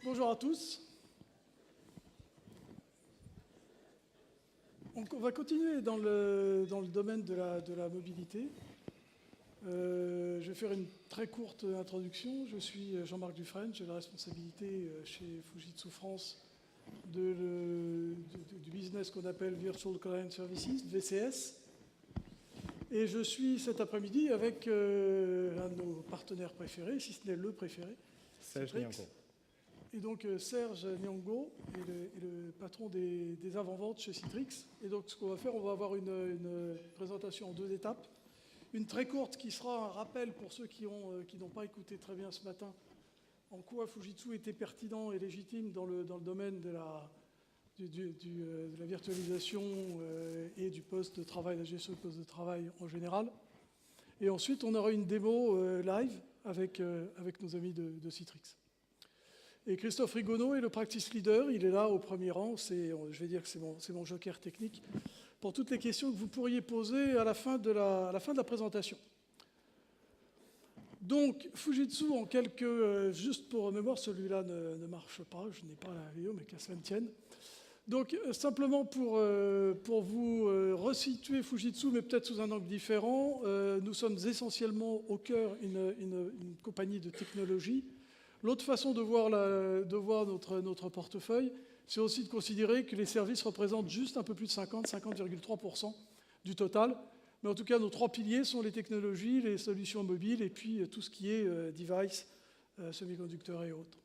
Bonjour à tous. On va continuer dans le domaine de la mobilité. Je vais faire une très courte introduction. Je suis Jean-Marc Dufresne, j'ai la responsabilité chez Fujitsu France du business qu'on appelle Virtual Client Services, VCS. Et je suis cet après-midi avec un de nos partenaires préférés, si ce n'est le préféré, Serge Nyongo. Et donc Serge Nyongo est le patron des avant-ventes chez Citrix. Et donc ce qu'on va faire, on va avoir une présentation en 2 étapes. Une très courte qui sera un rappel pour ceux qui n'ont pas écouté très bien ce matin en quoi Fujitsu était pertinent et légitime dans le domaine de la virtualisation et du poste de travail, la gestion du poste de travail en général. Et ensuite, on aura une démo live avec nos amis de Citrix. Et Christophe Rigonneau est le practice leader, il est là au premier rang, je vais dire que c'est mon joker technique, pour toutes les questions que vous pourriez poser à la fin de la présentation. Donc, Fujitsu, en juste pour mémoire, celui-là ne marche pas, je n'ai pas la vidéo, mais qu'à cela ne tienne. Donc, simplement pour vous resituer Fujitsu, mais peut-être sous un angle différent, nous sommes essentiellement au cœur une compagnie de technologie. L'autre façon de voir notre portefeuille, c'est aussi de considérer que les services représentent juste un peu plus de 50,3% du total. Mais en tout cas, nos 3 piliers sont les technologies, les solutions mobiles et puis tout ce qui est device, semi-conducteurs et autres.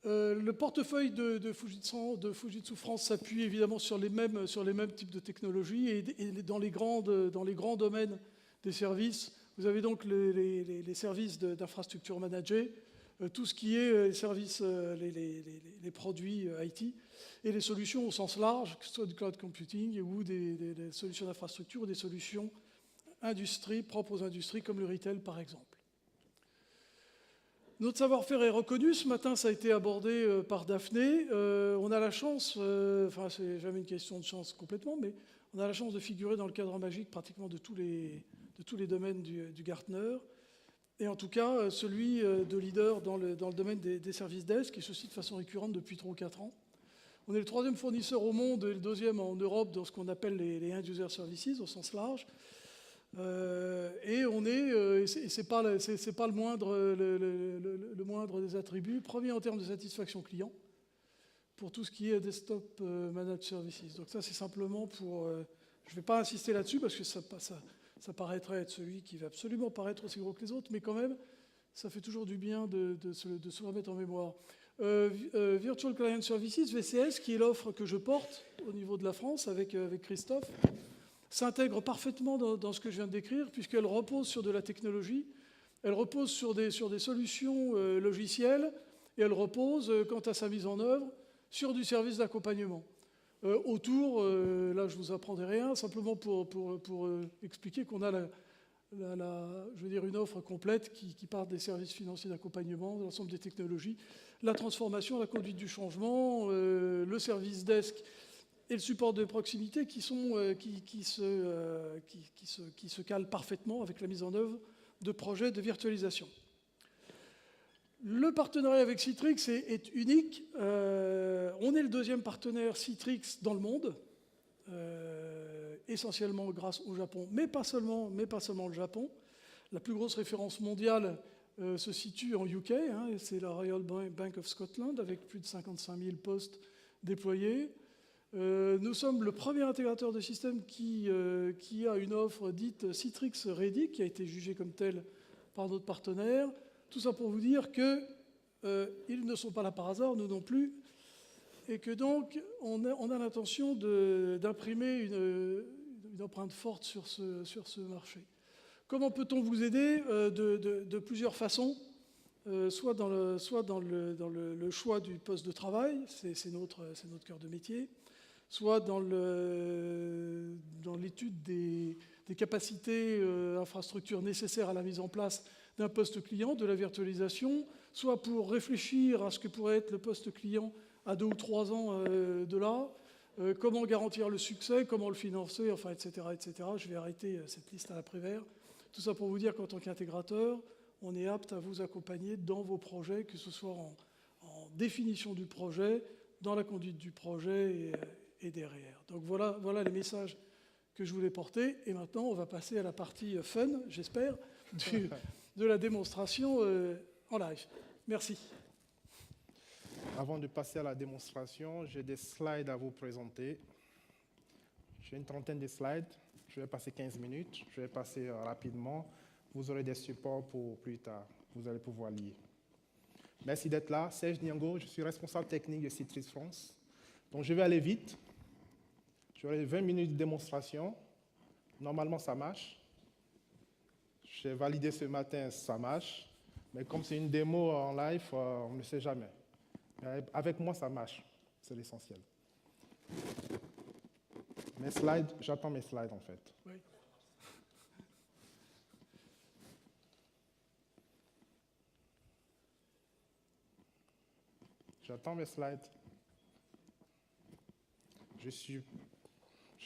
Le portefeuille de Fujitsu France s'appuie évidemment sur les mêmes types de technologies et dans les grands domaines des services. Vous avez donc les services d'infrastructure managée, tout ce qui est les services, les produits IT, et les solutions au sens large, que ce soit du cloud computing ou des solutions d'infrastructure ou des solutions industrie, propres aux industries comme le retail par exemple. Notre savoir-faire est reconnu. Ce matin, ça a été abordé par Daphné. On a la chance, enfin c'est jamais une question de chance complètement, mais on a la chance de figurer dans le cadre magique pratiquement de tous les domaines du Gartner, et en tout cas celui de leader dans le domaine des services desk, qui se cite de façon récurrente depuis 3 ou 4 ans. On est le 3e fournisseur au monde et le 2e en Europe dans ce qu'on appelle les end-user services au sens large. Et c'est pas le moindre des attributs, premier en termes de satisfaction client pour tout ce qui est desktop managed services. Donc ça c'est simplement pour... je ne vais pas insister là-dessus parce que ça paraîtrait être celui qui va absolument paraître aussi gros que les autres, mais quand même, ça fait toujours du bien de se remettre en mémoire. Virtual Client Services, VCS, qui est l'offre que je porte au niveau de la France avec Christophe, s'intègre parfaitement dans ce que je viens de décrire, puisqu'elle repose sur de la technologie, elle repose sur des solutions logicielles, et elle repose, quant à sa mise en œuvre, sur du service d'accompagnement. Autour, là je vous apprendrai rien, simplement pour expliquer qu'on a je veux dire une offre complète qui part des services financiers d'accompagnement, de l'ensemble des technologies, la transformation, la conduite du changement, le service desk et le support de proximité qui se calent parfaitement avec la mise en œuvre de projets de virtualisation. Le partenariat avec Citrix est unique. On est le 2e partenaire Citrix dans le monde, essentiellement grâce au Japon, mais pas seulement le Japon. La plus grosse référence mondiale se situe en UK, c'est la Royal Bank of Scotland, avec plus de 55 000 postes déployés. Nous sommes le premier intégrateur de système qui a une offre dite Citrix Ready, qui a été jugée comme telle par notre partenaire. Tout ça pour vous dire qu'ils ne sont pas là par hasard, nous non plus, et que donc on a l'intention d'imprimer une empreinte forte sur ce marché. Comment peut-on vous aider? De plusieurs façons. Soit dans le choix du poste de travail, c'est notre cœur de métier, soit dans l'étude des capacités infrastructures nécessaires à la mise en place d'un poste client, de la virtualisation, soit pour réfléchir à ce que pourrait être le poste client à 2 ou 3 ans de là, comment garantir le succès, comment le financer, enfin, etc., etc. Je vais arrêter cette liste à l'après-vert. Tout ça pour vous dire qu'en tant qu'intégrateur, on est apte à vous accompagner dans vos projets, que ce soit en définition du projet, dans la conduite du projet et derrière. Donc voilà les messages que je voulais porter. Et maintenant, on va passer à la partie fun, j'espère, de la démonstration en live. Merci. Avant de passer à la démonstration, j'ai des slides à vous présenter. J'ai une trentaine de slides. Je vais passer 15 minutes. Je vais passer rapidement. Vous aurez des supports pour plus tard. Vous allez pouvoir lire. Merci d'être là. Serge Niango, je suis responsable technique de Citrix France. Donc, je vais aller vite. J'aurai 20 minutes de démonstration. Normalement, ça marche. J'ai validé ce matin, ça marche. Mais comme c'est une démo en live, on ne sait jamais. Avec moi, ça marche. C'est l'essentiel. Mes slides, j'attends mes slides en fait. Oui. J'attends mes slides. Je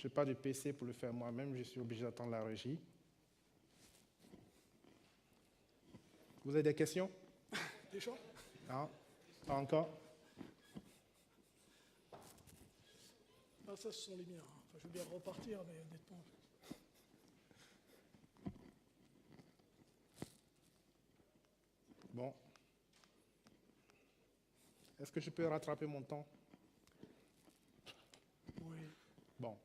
n'ai pas de PC pour le faire moi-même, je suis obligé d'attendre la régie. Vous avez des questions? Des choses? Non? Pas encore? Ah, ça, ce sont les miens. Enfin, je veux bien repartir, mais honnêtement. Bon. Est-ce que je peux rattraper mon temps? Oui. Bon.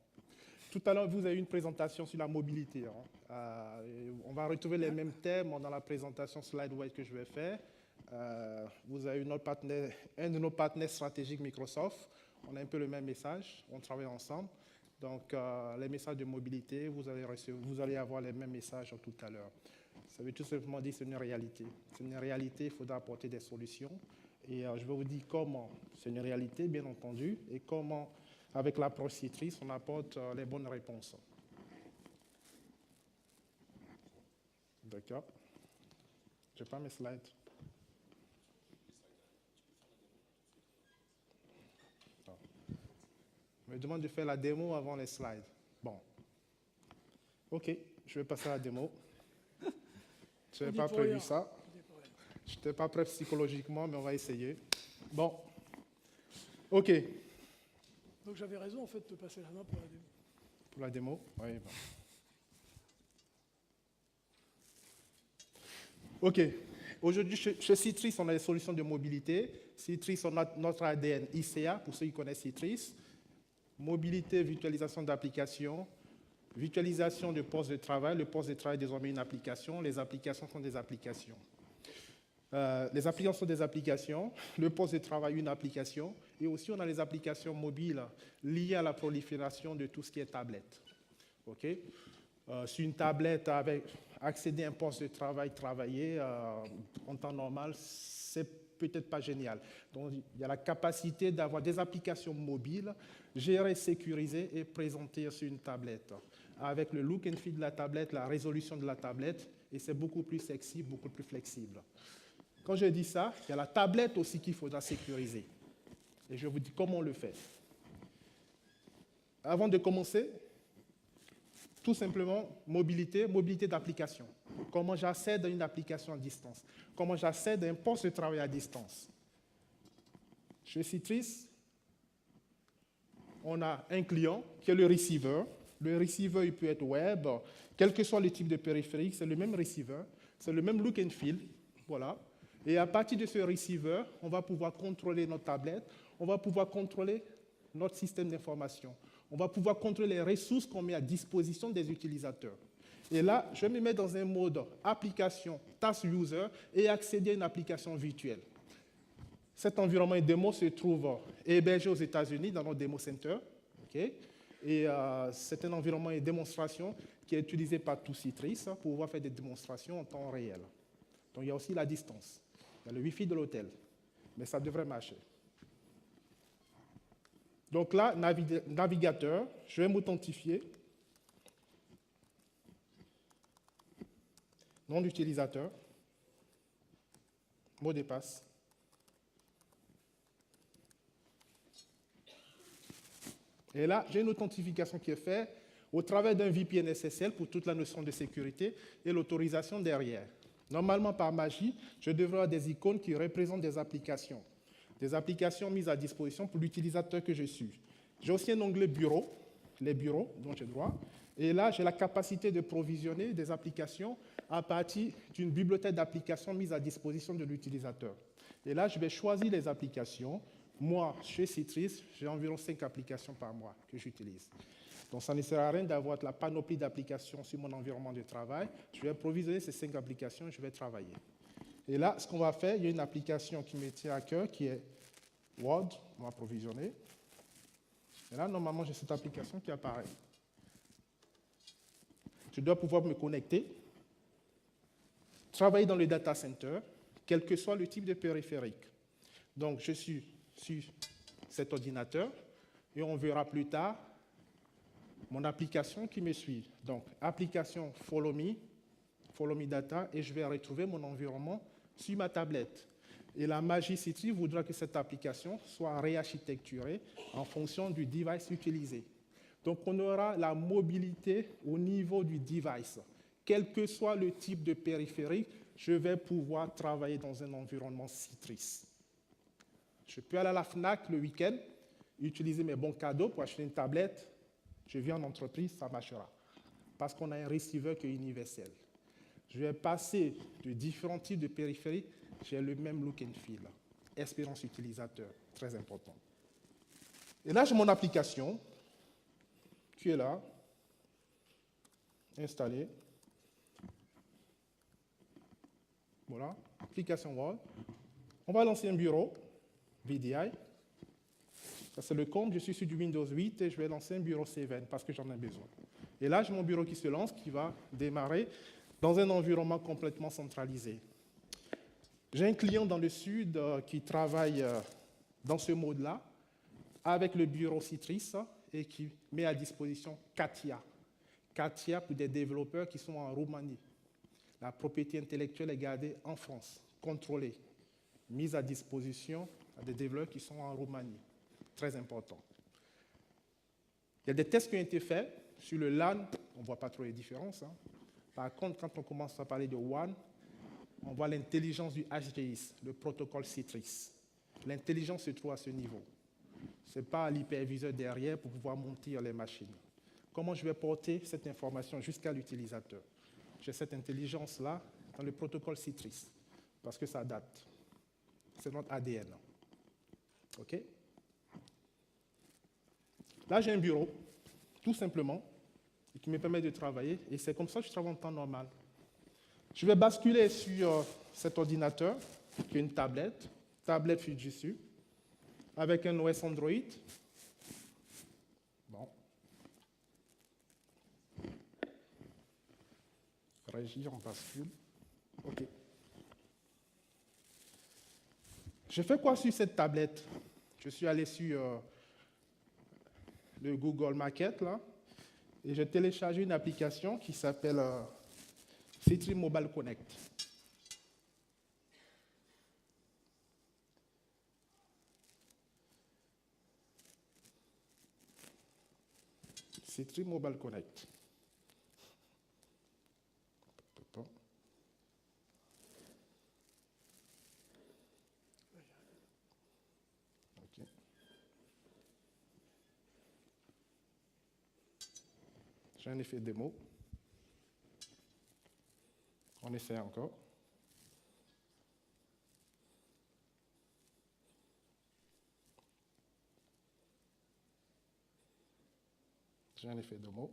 Tout à l'heure, vous avez eu une présentation sur la mobilité. On va retrouver les mêmes thèmes dans la présentation SlideWhite que je vais faire. Vous avez un de nos partenaires stratégiques, Microsoft. On a un peu le même message, on travaille ensemble. Donc, les messages de mobilité, vous allez avoir les mêmes messages tout à l'heure. Ça veut tout simplement dire que c'est une réalité. C'est une réalité, il faudra apporter des solutions. Et je vais vous dire comment c'est une réalité, bien entendu, et comment, avec l'approche Citrix, on apporte les bonnes réponses. D'accord. Je n'ai pas mes slides. On me demande de faire la démo avant les slides. Bon. OK, je vais passer à la démo. Je n'avais pas prévu ça. Je n'étais pas prêt psychologiquement, mais on va essayer. Bon. OK. Donc j'avais raison, en fait, de passer la main pour la démo. Pour la démo? Oui. Bon. OK. Aujourd'hui, chez Citrix, on a des solutions de mobilité. Citrix, on a notre ADN ICA, pour ceux qui connaissent Citrix. Mobilité, virtualisation d'applications, virtualisation de postes de travail. Le poste de travail est désormais une application. Les applications sont des applications. Les applications sont des applications. Le poste de travail, une application. Et aussi, on a les applications mobiles liées à la prolifération de tout ce qui est tablette. OK? Sur une tablette, avec accéder à un poste de travail, travailler en temps normal, c'est peut-être pas génial. Donc, il y a la capacité d'avoir des applications mobiles, gérées, sécurisées et présentées sur une tablette. Avec le look and feel de la tablette, la résolution de la tablette, et c'est beaucoup plus sexy, beaucoup plus flexible. Quand je dis ça, il y a la tablette aussi qu'il faudra sécuriser. Et je vous dis comment on le fait. Avant de commencer, tout simplement, mobilité d'application. Comment j'accède à une application à distance? Comment j'accède à un poste de travail à distance? Chez Citrix, on a un client qui est le receiver. Le receiver, il peut être web, quel que soit le type de périphérique, c'est le même receiver, c'est le même look and feel. Voilà. Et à partir de ce receiver, on va pouvoir contrôler notre tablette, on va pouvoir contrôler notre système d'information. On va pouvoir contrôler les ressources qu'on met à disposition des utilisateurs. Et là, je vais me mettre dans un mode application, task user, et accéder à une application virtuelle. Cet environnement de démo se trouve hébergé aux États-Unis dans notre démo center. Okay? Et c'est un environnement de démonstration qui est utilisé par tout Citrix pour pouvoir faire des démonstrations en temps réel. Donc il y a aussi la distance. Il y a le Wi-Fi de l'hôtel, mais ça devrait marcher. Donc là, navigateur, je vais m'authentifier. Nom d'utilisateur. Mot de passe. Et là, j'ai une authentification qui est faite au travers d'un VPN SSL pour toute la notion de sécurité et l'autorisation derrière. Normalement, par magie, je devrais avoir des icônes qui représentent des applications mises à disposition pour l'utilisateur que je suis. J'ai aussi un onglet bureau, les bureaux dont j'ai droit, et là, j'ai la capacité de provisionner des applications à partir d'une bibliothèque d'applications mise à disposition de l'utilisateur. Et là, je vais choisir les applications. Moi, chez Citrix, j'ai environ 5 applications par mois que j'utilise. Donc, ça ne sert à rien d'avoir la panoplie d'applications sur mon environnement de travail. Je vais provisionner ces 5 applications et je vais travailler. Et là, ce qu'on va faire, il y a une application qui me tient à cœur, qui est Word. On va provisionner. Et là, normalement, j'ai cette application qui apparaît. Je dois pouvoir me connecter, travailler dans le data center, quel que soit le type de périphérique. Donc, je suis sur cet ordinateur et on verra plus tard mon application qui me suit. Donc, application Follow Me Data, et je vais retrouver mon environnement sur ma tablette. Et la magie Citrix voudra que cette application soit réarchitecturée en fonction du device utilisé. Donc, on aura la mobilité au niveau du device. Quel que soit le type de périphérique, je vais pouvoir travailler dans un environnement Citrix. Je peux aller à la FNAC le week-end, utiliser mes bons cadeaux pour acheter une tablette. Je viens en entreprise, ça marchera. Parce qu'on a un receiver qui est universel. Je vais passer de différents types de périphériques, j'ai le même look and feel. Expérience utilisateur, très important. Et là, j'ai mon application qui est là, installée. Voilà, application Word. On va lancer un bureau, VDI. Ça, c'est le compte. Je suis sur du Windows 8 et je vais lancer un bureau 7 parce que j'en ai besoin. Et là, j'ai mon bureau qui se lance, qui va démarrer dans un environnement complètement centralisé. J'ai un client dans le sud qui travaille dans ce mode-là avec le bureau Citrix et qui met à disposition Katia. Katia pour des développeurs qui sont en Roumanie. La propriété intellectuelle est gardée en France, contrôlée, mise à disposition à des développeurs qui sont en Roumanie. Très important. Il y a des tests qui ont été faits sur le LAN, on ne voit pas trop les différences. Par contre, quand on commence à parler de WAN, on voit l'intelligence du HDX, le protocole Citrix. L'intelligence se trouve à ce niveau. Ce n'est pas l'hyperviseur derrière pour pouvoir monter les machines. Comment je vais porter cette information jusqu'à l'utilisateur? J'ai cette intelligence-là dans le protocole Citrix, parce que ça date. C'est notre ADN. OK? Là, j'ai un bureau, tout simplement, qui me permet de travailler, et c'est comme ça que je travaille en temps normal. Je vais basculer sur cet ordinateur, qui est une tablette Fujitsu, avec un OS Android. Bon. Régie, on bascule. OK. Je fais quoi sur cette tablette? Je suis allé sur le Google Market, là, et j'ai téléchargé une application qui s'appelle Citrix Mobile Connect. Citrix Mobile Connect. Okay. J'ai un effet démo. On essaie encore. J'ai un effet démo.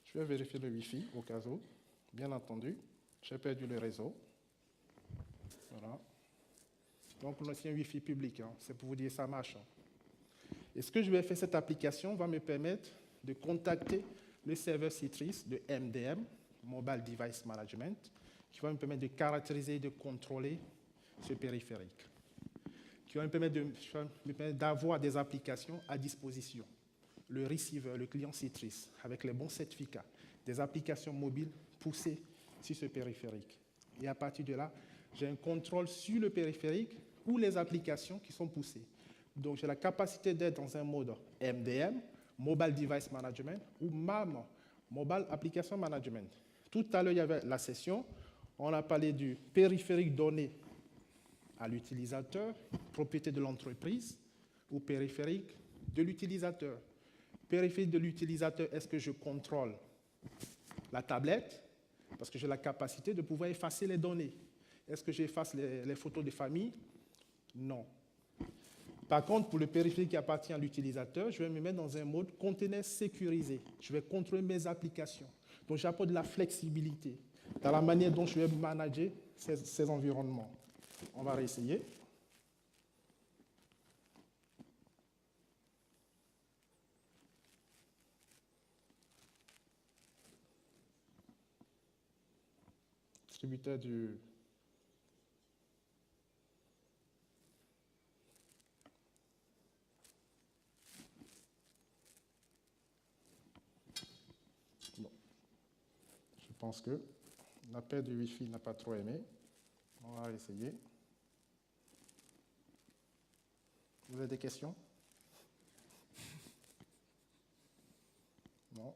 Je vais vérifier le Wi-Fi au cas où. Bien entendu, j'ai perdu le réseau. Voilà. Donc, on a aussi un Wi-Fi public. C'est pour vous dire que ça marche. Et ce que je vais faire, cette application va me permettre de contacter le serveur Citrix de MDM, Mobile Device Management, qui va me permettre de caractériser et de contrôler ce périphérique, qui va me permettre d'avoir des applications à disposition. Le receiver, le client Citrix, avec les bons certificats, des applications mobiles poussées sur ce périphérique. Et à partir de là, j'ai un contrôle sur le périphérique ou les applications qui sont poussées. Donc, j'ai la capacité d'être dans un mode MDM, Mobile Device Management, ou même Mobile Application Management. Tout à l'heure, il y avait la session. On a parlé du périphérique donné à l'utilisateur, propriété de l'entreprise, ou périphérique de l'utilisateur. Périphérique de l'utilisateur, est-ce que je contrôle la tablette? Parce que j'ai la capacité de pouvoir effacer les données. Est-ce que j'efface les photos de famille? Non. Par contre, pour le périphérique qui appartient à l'utilisateur, je vais me mettre dans un mode container sécurisé. Je vais contrôler mes applications. Donc, j'apporte de la flexibilité dans la manière dont je vais manager ces environnements. On va réessayer. Distributeur du... Bon. Je pense que la paire du Wi-Fi n'a pas trop aimé. On va essayer. Vous avez des questions? Non.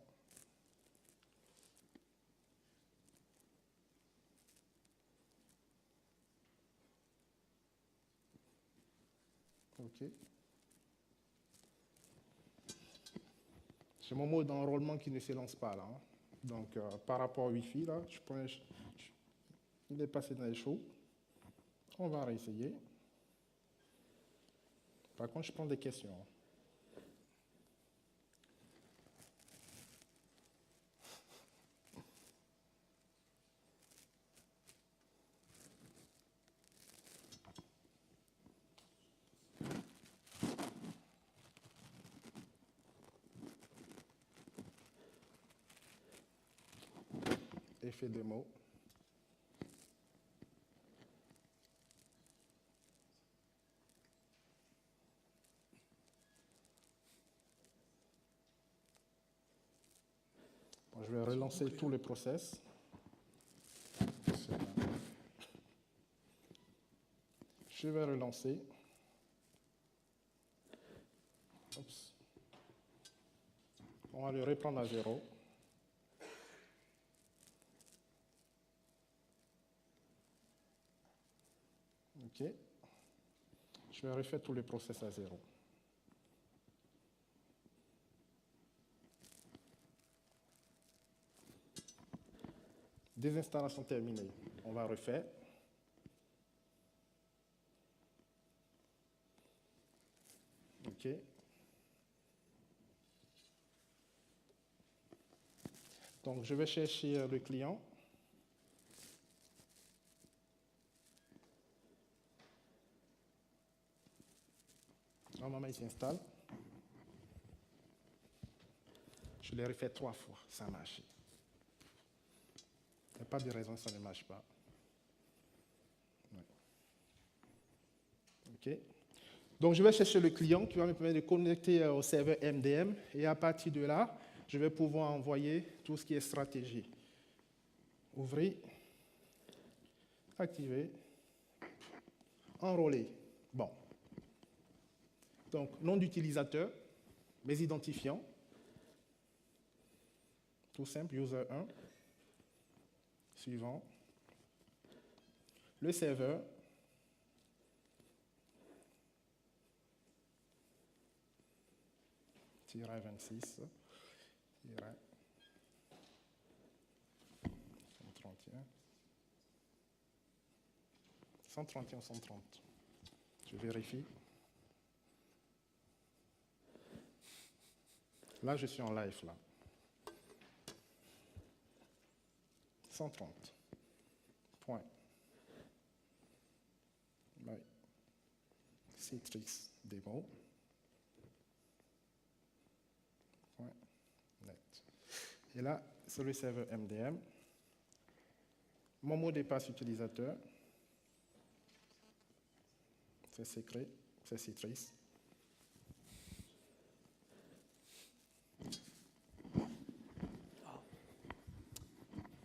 OK. C'est mon mode d'enrôlement qui ne se lance pas là. Hein. Donc, par rapport au Wi-Fi, là, il est passé dans les choux. On va réessayer. Par contre, je prends des questions. Effet démo. Bon, je vais relancer tout le process. Je vais relancer. Oups. On va le reprendre à 0. OK. Je vais refaire tout le process à 0. Désinstallation terminée. On va refaire. OK. Donc, je vais chercher le client. Normalement, il s'installe. Je l'ai refait 3 fois, ça a marché. Il n'y a pas de raison que ça ne marche pas. Ouais. OK. Donc, je vais chercher le client qui va me permettre de connecter au serveur MDM. Et à partir de là, je vais pouvoir envoyer tout ce qui est stratégie. Ouvrir, activer, enrôler. Bon. Donc, nom d'utilisateur, mes identifiants. Tout simple, user 1. Suivant. Le serveur. Tiret 26. Tiret 131. 131, 130. Je vérifie. Là, je suis en live, là. 130. Point. Ouais. Citrix démo. Point. Net. Et là, c'est le serveur MDM. Mon mot de passe utilisateur. C'est secret. C'est Citrix.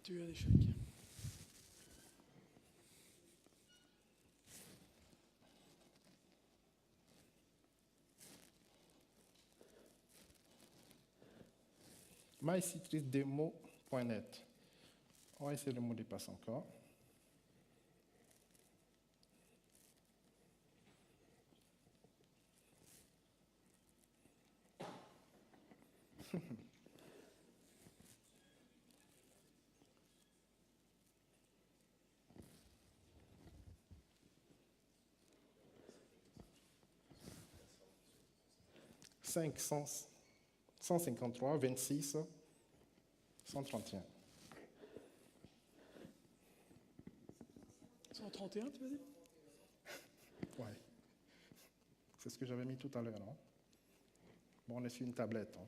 Tu as un échec. mycitrisdemo.net. On va essayer le mot de passe encore. « 153, 26, 131. 131, tu m'as dit? Ouais. C'est ce que j'avais mis tout à l'heure, non? Bon, on est sur une tablette. Hein.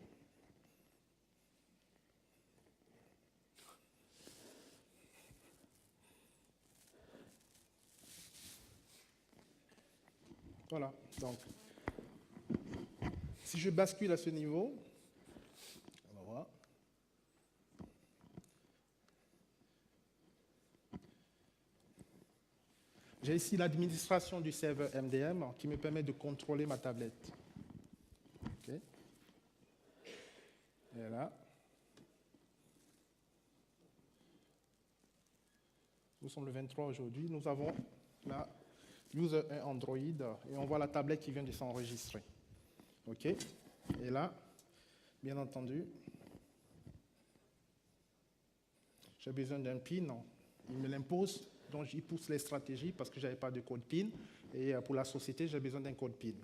Voilà, donc, si je bascule à ce niveau, on va voir. J'ai ici l'administration du serveur MDM qui me permet de contrôler ma tablette. OK. Et là, nous sommes le 23 aujourd'hui, nous avons la User 1 Android et on voit la tablette qui vient de s'enregistrer. OK. Et là, bien entendu, j'ai besoin d'un PIN. Il me l'impose, donc il pousse les stratégies parce que je n'avais pas de code PIN. Et pour la société, j'ai besoin d'un code PIN.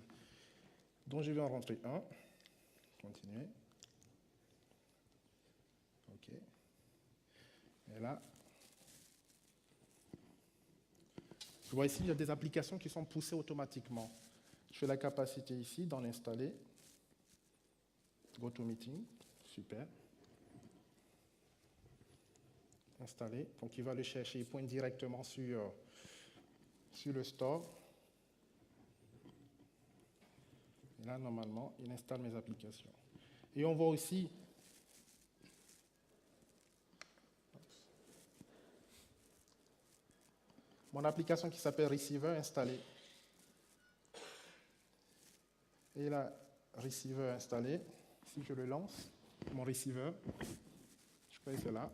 Donc je vais en rentrer un. Continuer. OK. Et là, je vois ici, il y a des applications qui sont poussées automatiquement. Je fais la capacité ici d'en installer. GoToMeeting, super. Installé. Donc il va le chercher, il pointe directement sur le store. Et là, normalement, il installe mes applications. Et on voit aussi mon application qui s'appelle Receiver installée. Et là, Receiver installé. Si je le lance, mon Receiver, je fais cela.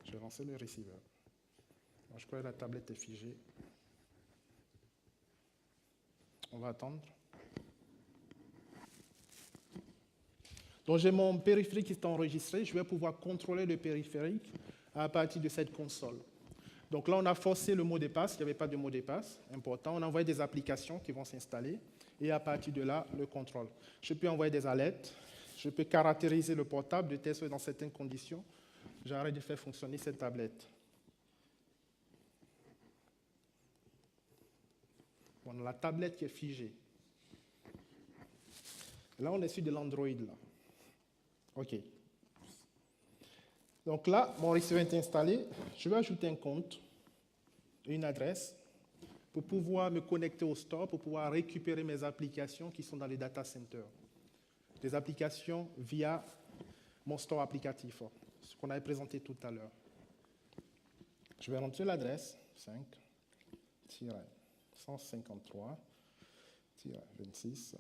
Je vais lancer le Receiver. Alors, je crois que la tablette est figée. On va attendre. Donc j'ai mon périphérique qui est enregistré. Je vais pouvoir contrôler le périphérique à partir de cette console. Donc là, on a forcé le mot de passe. Il n'y avait pas de mot de passe. Important. On a envoyé des applications qui vont s'installer. Et à partir de là, le contrôle. Je peux envoyer des alertes. Je peux caractériser le portable de telle sorte dans certaines conditions. J'arrête de faire fonctionner cette tablette. On a la tablette qui est figée. Là, on est sur de l'Android. OK. Donc là, mon receveur est installé. Je vais ajouter un compte, une adresse, pour pouvoir me connecter au store, pour pouvoir récupérer mes applications qui sont dans les data centers. Des applications via mon store applicatif, ce qu'on avait présenté tout à l'heure. Je vais rentrer l'adresse 5-153-26-130.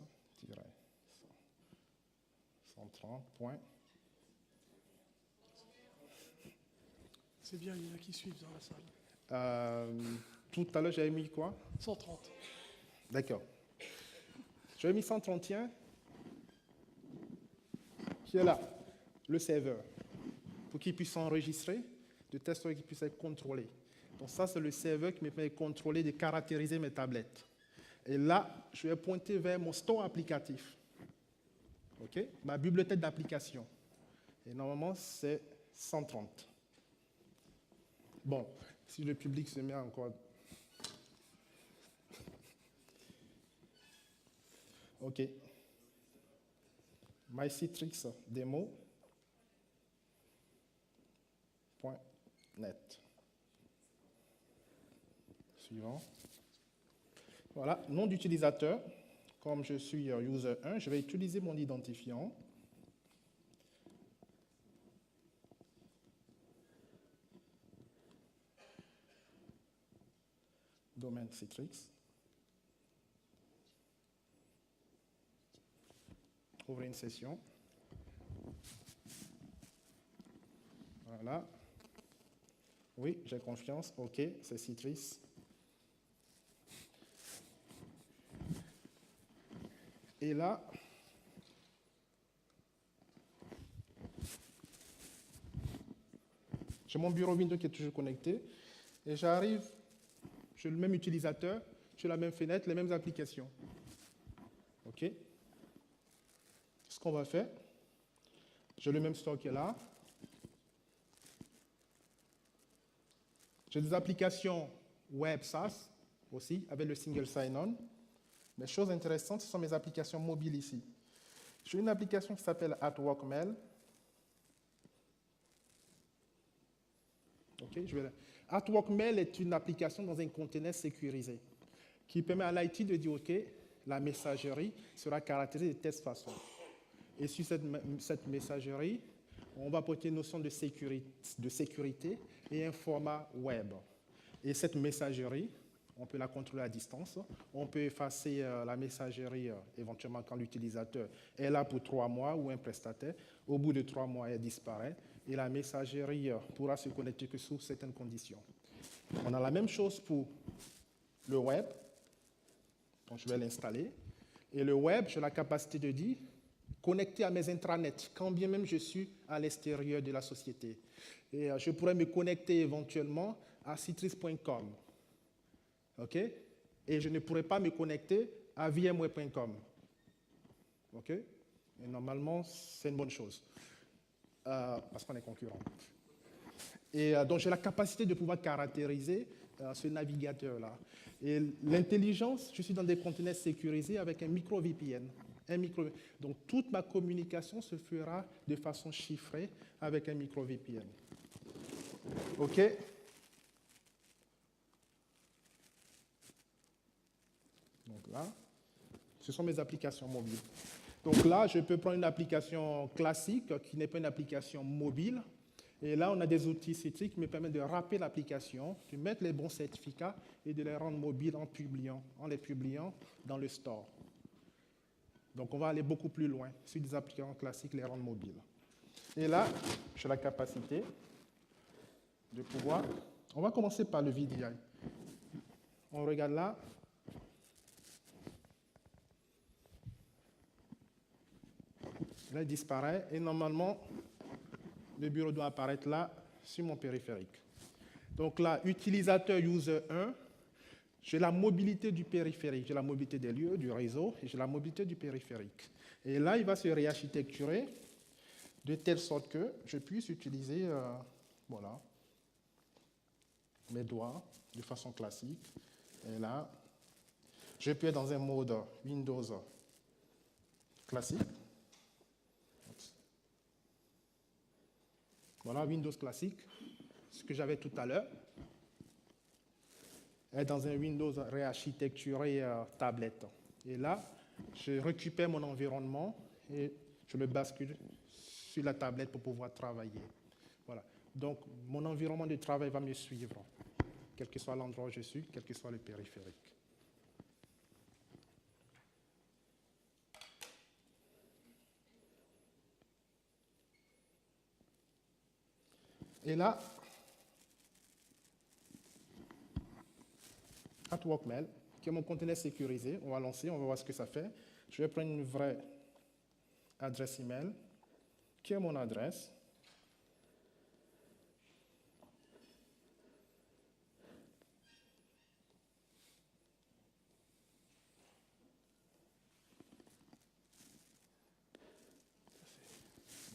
C'est bien, il y en a qui suivent dans la salle. Tout à l'heure, j'avais mis quoi? 130. D'accord. J'avais mis 131, qui est là, le serveur, pour qu'il puisse s'enregistrer, de telle sorte qu'il puisse être contrôlé. Donc ça, c'est le serveur qui me permet de contrôler, de caractériser mes tablettes. Et là, je vais pointer vers mon store applicatif. OK? Ma bibliothèque d'applications. Et normalement, c'est 130. Bon, si le public se met encore... OK. mycitrixdemo.net. Suivant. Voilà, nom d'utilisateur. Comme je suis user 1, je vais utiliser mon identifiant. domaine Citrix. Ouvrez une session. Voilà. Oui, j'ai confiance. OK, c'est Citrix. Et là, j'ai mon bureau Windows qui est toujours connecté. Et j'arrive, j'ai le même utilisateur, j'ai la même fenêtre, les mêmes applications. OK? Ce qu'on va faire, j'ai le même store qui est là. J'ai des applications web SaaS aussi, avec le single sign-on. Mais chose intéressante, ce sont mes applications mobiles ici. J'ai une application qui s'appelle @workmail. Okay, @workmail est une application dans un conteneur sécurisé qui permet à l'IT de dire OK, la messagerie sera caractérisée de telle façon. Et sur cette messagerie, on va porter une notion de sécurité et un format web. Et cette messagerie, on peut la contrôler à distance. On peut effacer la messagerie éventuellement quand l'utilisateur est là pour 3 mois ou un prestataire. Au bout de 3 mois, elle disparaît. Et la messagerie pourra se connecter que sous certaines conditions. On a la même chose pour le web. Donc, je vais l'installer. Et le web, j'ai la capacité de dire connecter à mes intranets, quand bien même je suis à l'extérieur de la société. Et je pourrais me connecter éventuellement à citrix.com. OK? Et je ne pourrais pas me connecter à vmware.com. OK? Et normalement, c'est une bonne chose. Parce qu'on est concurrents. Et donc, j'ai la capacité de pouvoir caractériser ce navigateur-là. Et l'intelligence, je suis dans des conteneurs sécurisés avec un micro VPN. Donc, toute ma communication se fera de façon chiffrée avec un micro VPN. OK? Donc là, ce sont mes applications mobiles. Donc là, je peux prendre une application classique qui n'est pas une application mobile. Et là, on a des outils Citrix qui me permettent de wrapper l'application, de mettre les bons certificats et de les rendre mobiles en les publiant dans le store. Donc, on va aller beaucoup plus loin sur des applications classiques, les rendre mobiles. Et là, j'ai la capacité de pouvoir... On va commencer par le VDI. On regarde là. Là, il disparaît et normalement, le bureau doit apparaître là sur mon périphérique. Donc là, utilisateur user 1, j'ai la mobilité du périphérique, j'ai la mobilité des lieux, du réseau, et j'ai la mobilité du périphérique. Et là, il va se réarchitecturer de telle sorte que je puisse utiliser voilà, mes doigts de façon classique. Et là, je peux être dans un mode Windows classique. Voilà, Windows classique, ce que j'avais tout à l'heure. Être dans un Windows réarchitecturé tablette. Et là, je récupère mon environnement et je le bascule sur la tablette pour pouvoir travailler. Voilà. Donc, mon environnement de travail va me suivre, quel que soit l'endroit où je suis, quel que soit le périphérique. Et là, @workmail, qui est mon conteneur sécurisé, on va lancer, on va voir ce que ça fait. Je vais prendre une vraie adresse email, qui est mon adresse.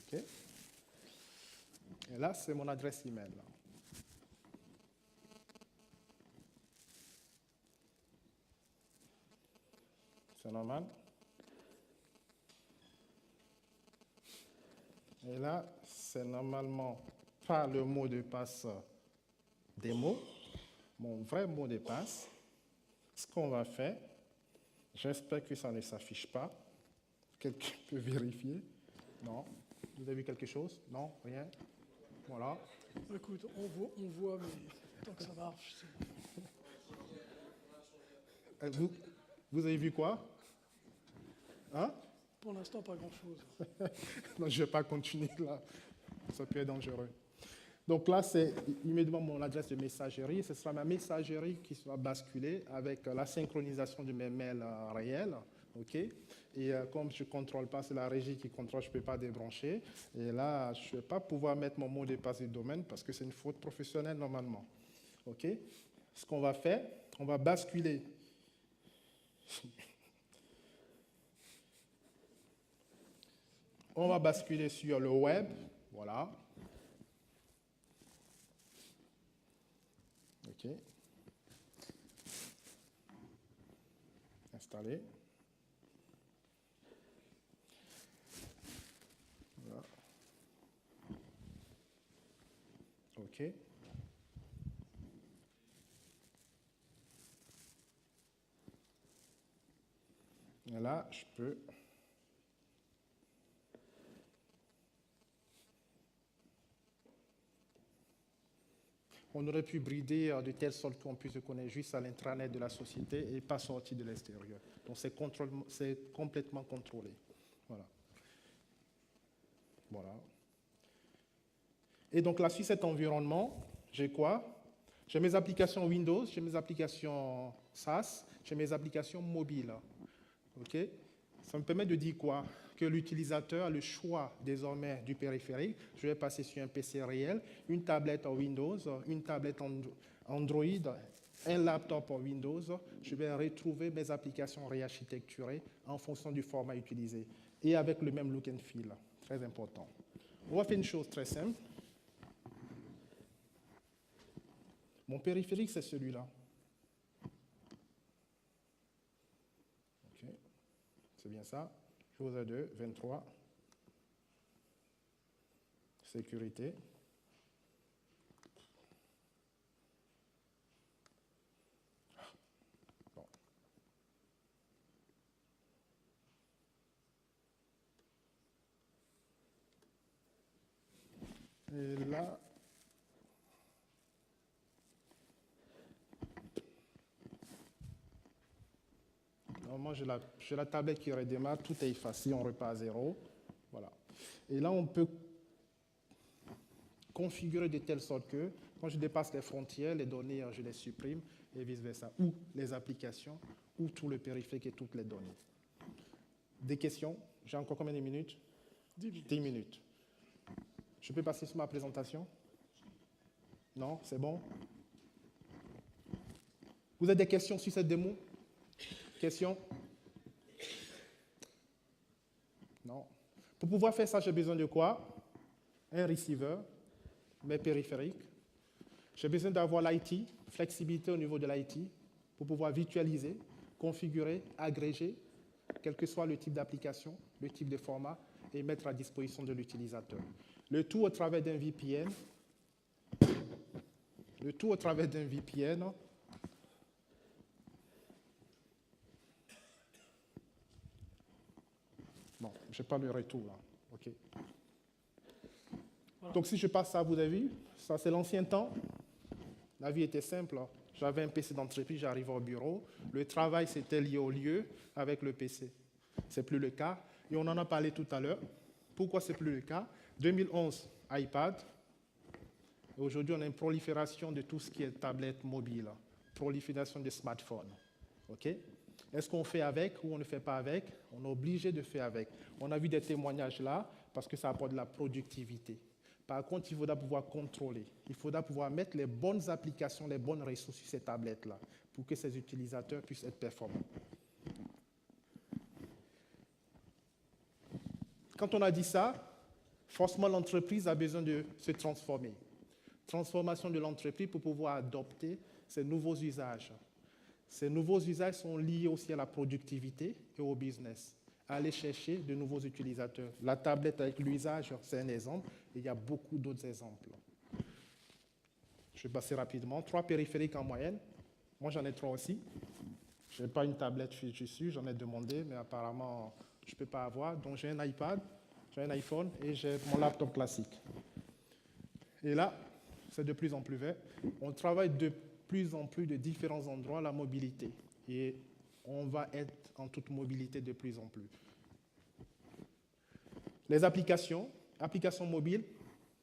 OK. Et là, c'est mon adresse email. C'est normal. Et là, c'est normalement pas le mot de passe démo, mon vrai mot de passe. Ce qu'on va faire, j'espère que ça ne s'affiche pas. Quelqu'un peut vérifier? Non. Vous avez vu quelque chose? Non? Rien? Voilà. Écoute, on voit, mais tant que ça marche. Vous, vous avez vu quoi? Hein? Pour l'instant, pas grand-chose. Non, je ne vais pas continuer là. Ça peut être dangereux. Donc là, c'est immédiatement mon adresse de messagerie. Ce sera ma messagerie qui sera basculée avec la synchronisation de mes mails réels. OK? Et comme je ne contrôle pas, c'est la régie qui contrôle, je ne peux pas débrancher. Et là, je ne vais pas pouvoir mettre mon mot de passe du domaine parce que c'est une faute professionnelle normalement. OK? Ce qu'on va faire, on va basculer. On va basculer sur le web. Voilà. OK. Installer. Voilà. OK. Et là, je peux... On aurait pu brider de telle sorte qu'on puisse se connaître juste à l'intranet de la société et pas sortir de l'extérieur. Donc c'est complètement contrôlé. Voilà. Voilà. Et donc là, sur cet environnement, j'ai quoi? J'ai mes applications Windows, j'ai mes applications SaaS, j'ai mes applications mobiles. OK? Ça me permet de dire quoi? Que l'utilisateur a le choix désormais du périphérique. Je vais passer sur un PC réel, une tablette en Windows, une tablette Android, un laptop en Windows. Je vais retrouver mes applications réarchitecturées en fonction du format utilisé et avec le même look and feel. Très important. On va faire une chose très simple. Mon périphérique, c'est celui-là. OK. C'est bien ça. Chose 2, 23. Sécurité. Bon. Et là, normalement, j'ai la tablette qui redémarre, tout est effacé, on repart à zéro. Voilà. Et là, on peut configurer de telle sorte que, quand je dépasse les frontières, les données, je les supprime, et vice-versa. Ou les applications, ou tout le périphérique et toutes les données. Des questions? J'ai encore combien de minutes? 10 minutes. 10 minutes. Je peux passer sur ma présentation? Non? C'est bon? Vous avez des questions sur cette démo? Questions? Non. Pour pouvoir faire ça, j'ai besoin de quoi? Un receiver, mes périphériques. J'ai besoin d'avoir l'IT, flexibilité au niveau de l'IT, pour pouvoir virtualiser, configurer, agréger, quel que soit le type d'application, le type de format, et mettre à disposition de l'utilisateur. Le tout au travers d'un VPN. Le tout au travers d'un VPN. Bon, je n'ai pas le retour là. OK. Voilà. Donc si je passe ça, vous avez vu, ça c'est l'ancien temps. La vie était simple. J'avais un PC d'entreprise, j'arrivais au bureau. Le travail, c'était lié au lieu avec le PC. Ce n'est plus le cas. Et on en a parlé tout à l'heure. Pourquoi ce n'est plus le cas? 2011, iPad. Aujourd'hui, on a une prolifération de tout ce qui est tablette mobile. Prolifération des smartphones. OK? Est-ce qu'on fait avec ou on ne fait pas avec? On est obligé de faire avec. On a vu des témoignages là parce que ça apporte de la productivité. Par contre, il faudra pouvoir contrôler. Il faudra pouvoir mettre les bonnes applications, les bonnes ressources sur ces tablettes-là pour que ces utilisateurs puissent être performants. Quand on a dit ça, forcément l'entreprise a besoin de se transformer. Transformation de l'entreprise pour pouvoir adopter ces nouveaux usages. Ces nouveaux usages sont liés aussi à la productivité et au business. Aller chercher de nouveaux utilisateurs. La tablette avec l'usage, c'est un exemple. Et il y a beaucoup d'autres exemples. Je vais passer rapidement. 3 périphériques en moyenne. Moi, j'en ai 3 aussi. Je n'ai pas une tablette dessus, j'en ai demandé, mais apparemment, je ne peux pas avoir. Donc, j'ai un iPad, j'ai un iPhone et j'ai mon laptop classique. Et là, c'est de plus en plus vert. On travaille de plus en plus de différents endroits la mobilité. et on va être en toute mobilité de plus en plus. Les applications mobiles,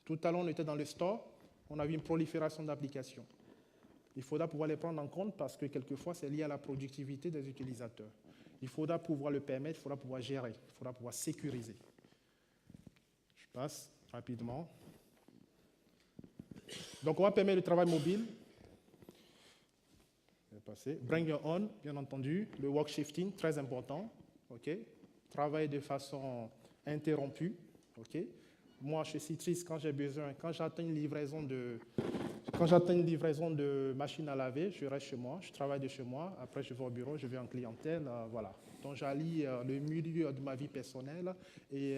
tout à l'heure on était dans le store, on a vu une prolifération d'applications. Il faudra pouvoir les prendre en compte parce que quelquefois c'est lié à la productivité des utilisateurs. Il faudra pouvoir le permettre, il faudra pouvoir gérer, il faudra pouvoir sécuriser. Je passe rapidement. Donc on va permettre le travail mobile. Bring your own, bien entendu. Le work shifting, très important. Okay. Travailler de façon interrompue. Okay. Moi, chez Citrix, quand j'ai besoin, quand j'attends une livraison de machine à laver, je reste chez moi, je travaille de chez moi. Après, je vais au bureau, je vais en clientèle. Voilà. Donc, j'allie le milieu de ma vie personnelle et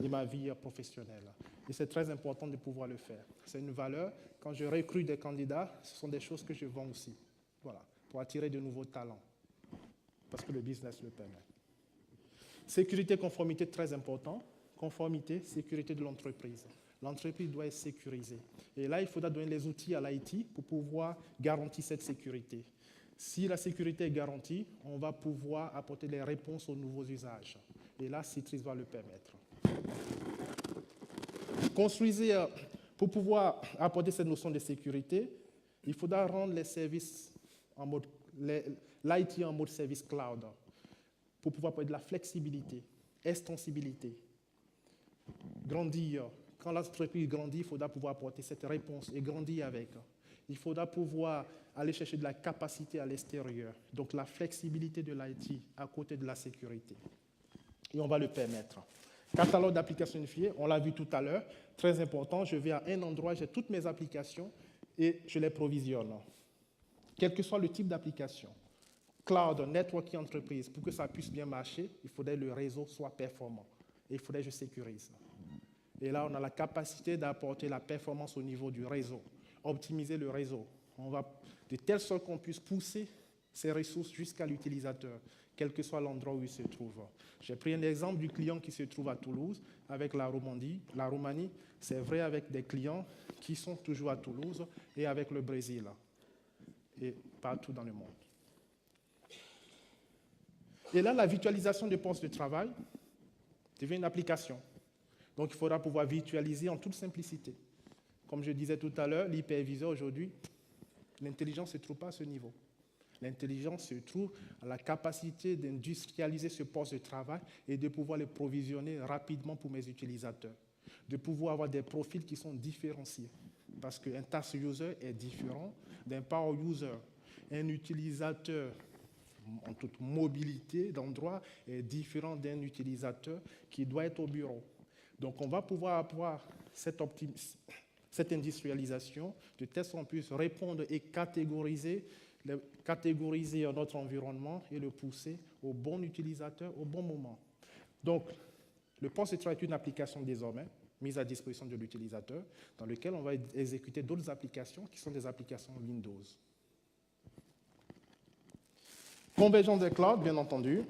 de ma vie professionnelle. Et c'est très important de pouvoir le faire. C'est une valeur. Quand je recrute des candidats, ce sont des choses que je vends aussi. Voilà. Pour attirer de nouveaux talents, parce que le business le permet. Sécurité, conformité, très important. Conformité, sécurité de l'entreprise. L'entreprise doit être sécurisée. Et là, il faudra donner les outils à l'IT pour pouvoir garantir cette sécurité. Si la sécurité est garantie, on va pouvoir apporter les réponses aux nouveaux usages. Et là, Citrix va le permettre. Construisez, pour pouvoir apporter cette notion de sécurité, il faudra rendre les services l'IT en mode service cloud pour pouvoir avoir de la flexibilité, extensibilité, grandir. Quand l'entreprise grandit, il faudra pouvoir apporter cette réponse et grandir avec. Il faudra pouvoir aller chercher de la capacité à l'extérieur, donc la flexibilité de l'IT à côté de la sécurité. Et on va le permettre. Catalogue d'applications unifiées, on l'a vu tout à l'heure, très important. Je vais à un endroit, j'ai toutes mes applications et je les provisionne. Quel que soit le type d'application, cloud, networking entreprise, pour que ça puisse bien marcher, il faudrait que le réseau soit performant. Et il faudrait que je sécurise. Et là, on a la capacité d'apporter la performance au niveau du réseau, optimiser le réseau. On va de telle sorte qu'on puisse pousser ces ressources jusqu'à l'utilisateur, quel que soit l'endroit où il se trouve. J'ai pris un exemple du client qui se trouve à Toulouse avec la Roumanie. C'est vrai avec des clients qui sont toujours à Toulouse et avec le Brésil et partout dans le monde. Et là, la virtualisation des postes de travail devient une application. Donc, il faudra pouvoir virtualiser en toute simplicité. Comme je disais tout à l'heure, l'hyperviseur aujourd'hui, l'intelligence ne se trouve pas à ce niveau. L'intelligence se trouve à la capacité d'industrialiser ce poste de travail et de pouvoir le provisionner rapidement pour mes utilisateurs. De pouvoir avoir des profils qui sont différenciés. Parce qu'un task user est différent d'un power user. Un utilisateur en toute mobilité d'endroit est différent d'un utilisateur qui doit être au bureau. Donc, on va pouvoir avoir cette industrialisation de telle sorte qu'on puisse répondre et catégoriser notre environnement et le pousser au bon utilisateur au bon moment. Donc, le poste de travail est une application désormais mise à disposition de l'utilisateur dans lequel on va exécuter d'autres applications qui sont des applications Windows. Convergence des clouds, bien entendu.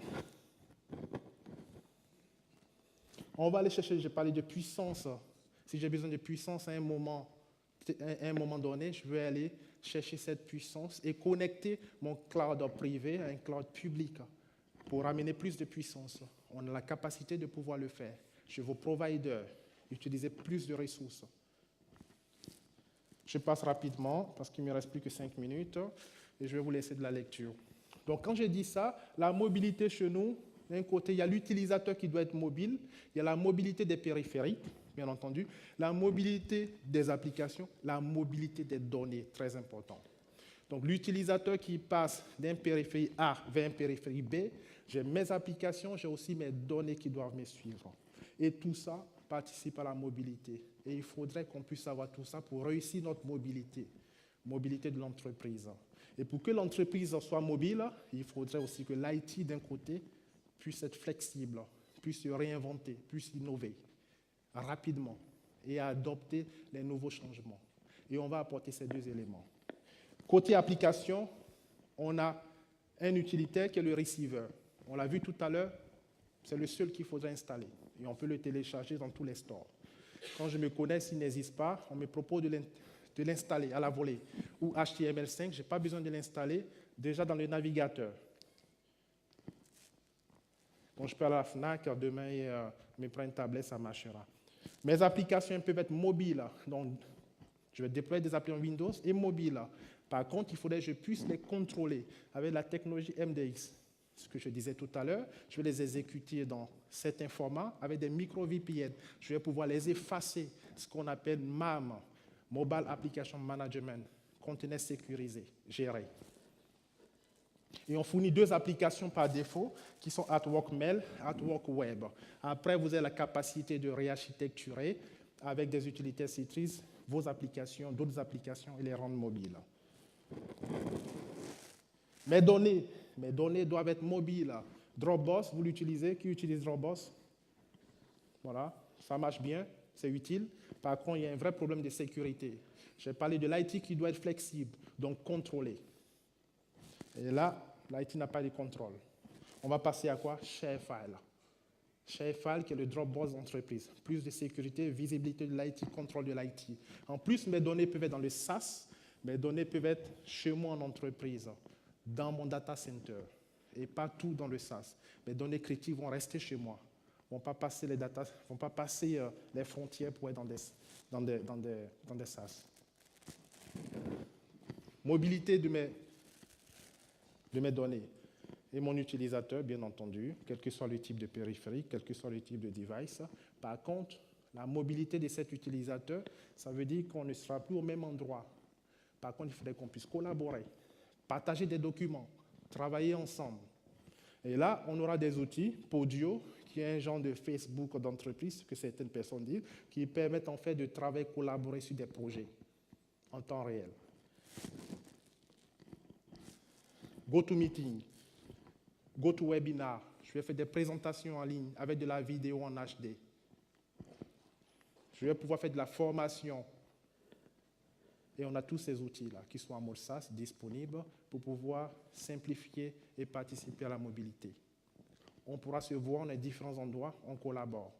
On va aller chercher, j'ai parlé de puissance. Si j'ai besoin de puissance à un moment donné, je vais aller chercher cette puissance et connecter mon cloud privé à un cloud public pour amener plus de puissance. On a la capacité de pouvoir le faire. Chez vos providers, utiliser plus de ressources. Je passe rapidement parce qu'il ne me reste plus que 5 minutes et je vais vous laisser de la lecture. Donc, quand je dis ça, la mobilité chez nous, d'un côté, il y a l'utilisateur qui doit être mobile, il y a la mobilité des périphériques, bien entendu, la mobilité des applications, la mobilité des données, très important. Donc, l'utilisateur qui passe d'un périphérique A vers un périphérique B, j'ai mes applications, j'ai aussi mes données qui doivent me suivre. Et tout ça participe à la mobilité. Et il faudrait qu'on puisse avoir tout ça pour réussir notre mobilité de l'entreprise. Et pour que l'entreprise soit mobile, il faudrait aussi que l'IT, d'un côté, puisse être flexible, puisse se réinventer, puisse innover rapidement et adopter les nouveaux changements. Et on va apporter ces deux éléments. Côté application, on a un utilitaire qui est le receiver. On l'a vu tout à l'heure, c'est le seul qu'il faudrait installer. Et on peut le télécharger dans tous les stores. Quand je me connais, s'il n'existe pas, on me propose de l'installer à la volée. Ou HTML5, je n'ai pas besoin de l'installer déjà dans le navigateur. Donc, je peux aller à la FNAC demain et me prendre une tablette, ça marchera. Mes applications peuvent être mobiles. Donc, je vais déployer des applications Windows et mobiles. Par contre, il faudrait que je puisse les contrôler avec la technologie MDX. Ce que je disais tout à l'heure, je vais les exécuter dans certains formats avec des micro-VPN. Je vais pouvoir les effacer, ce qu'on appelle MAM, Mobile Application Management, conteneurs sécurisés, gérés. Et on fournit 2 applications par défaut qui sont Artwork Mail, Artwork Web. Après, vous avez la capacité de réarchitecturer avec des utilités Citrix vos applications, d'autres applications et les rendre mobiles. Mes données doivent être mobiles. Dropbox, vous l'utilisez. Qui utilise Dropbox? Voilà, ça marche bien, c'est utile. Par contre, il y a un vrai problème de sécurité. J'ai parlé de l'IT qui doit être flexible, donc contrôlé. Et là, l'IT n'a pas de contrôle. On va passer à quoi? Sharefile. Sharefile, qui est le Dropbox d'entreprise. Plus de sécurité, visibilité de l'IT, contrôle de l'IT. En plus, mes données peuvent être dans le SaaS, mes données peuvent être chez moi en entreprise, dans mon data center, et pas tout dans le SaaS. Mes données critiques vont rester chez moi. Vont pas passer les frontières pour être dans des SaaS. Mobilité de mes données et mon utilisateur, bien entendu, quel que soit le type de périphérique, quel que soit le type de device. Par contre, la mobilité de cet utilisateur, ça veut dire qu'on ne sera plus au même endroit. Par contre, il faudrait qu'on puisse collaborer, partager des documents, travailler ensemble. Et là, on aura des outils, Podio, qui est un genre de Facebook d'entreprise, que certaines personnes disent, qui permettent en fait de travailler, collaborer sur des projets en temps réel. GoToMeeting, GoToWebinar, je vais faire des présentations en ligne avec de la vidéo en HD. Je vais pouvoir faire de la formation. Et on a tous ces outils-là qui sont en mode SaaS disponibles pour pouvoir simplifier et participer à la mobilité. On pourra se voir dans différents endroits, on collabore.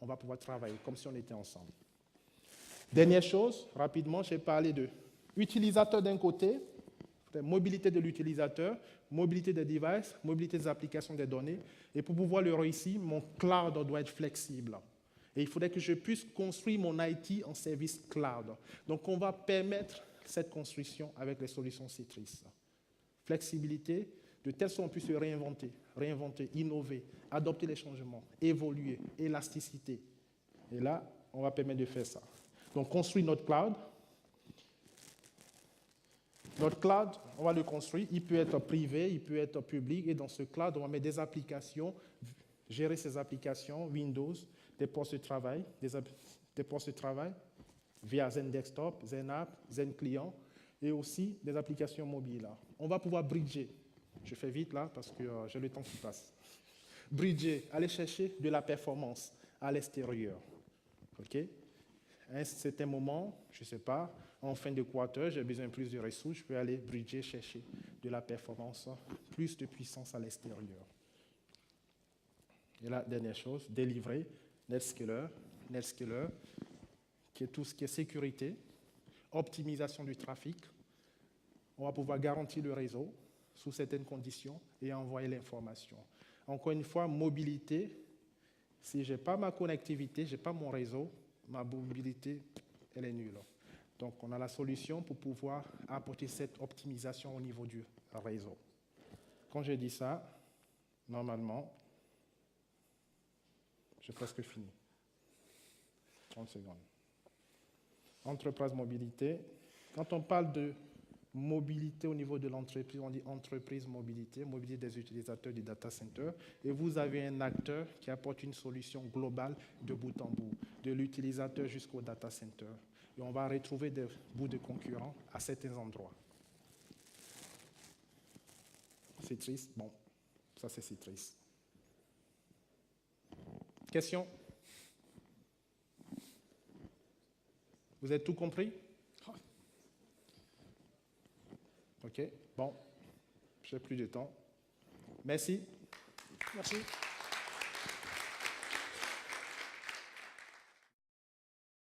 On va pouvoir travailler comme si on était ensemble. Dernière chose, rapidement, j'ai parlé de utilisateur d'un côté, mobilité de l'utilisateur, mobilité des devices, mobilité des applications des données. Et pour pouvoir le réussir, mon cloud doit être flexible. Et il faudrait que je puisse construire mon IT en service cloud. Donc, on va permettre cette construction avec les solutions Citrix. Flexibilité, de telle sorte qu'on puisse se réinventer, innover, adopter les changements, évoluer, élasticité. Et là, on va permettre de faire ça. Donc, construire notre cloud. Notre cloud, on va le construire. Il peut être privé, il peut être public. Et dans ce cloud, on va mettre des applications, gérer ces applications, Windows, des postes de travail, via Zen Desktop, Zen App, Zen Client, et aussi des applications mobiles. On va pouvoir bridger. Je fais vite là parce que j'ai le temps qui passe. Bridger, aller chercher de la performance à l'extérieur. OK? À un certain moment, je ne sais pas, en fin de quarter, j'ai besoin de plus de ressources, je peux aller bridger, chercher de la performance, plus de puissance à l'extérieur. Et la dernière chose, délivrer, NetScaler, qui est tout ce qui est sécurité, optimisation du trafic. On va pouvoir garantir le réseau sous certaines conditions et envoyer l'information. Encore une fois, mobilité, si je n'ai pas ma connectivité, je n'ai pas mon réseau, ma mobilité, elle est nulle. Donc, on a la solution pour pouvoir apporter cette optimisation au niveau du réseau. Quand je dis ça, normalement, j'ai presque fini. 30 secondes. Entreprise mobilité. Quand on parle de mobilité au niveau de l'entreprise, on dit entreprise mobilité, mobilité des utilisateurs du data center. Et vous avez un acteur qui apporte une solution globale de bout en bout, de l'utilisateur jusqu'au data center. Et on va retrouver des bouts de concurrents à certains endroits. C'est triste. Bon, ça c'est triste. Question? Vous avez tout compris? OK. Bon, je n'ai plus de temps. Merci. Merci.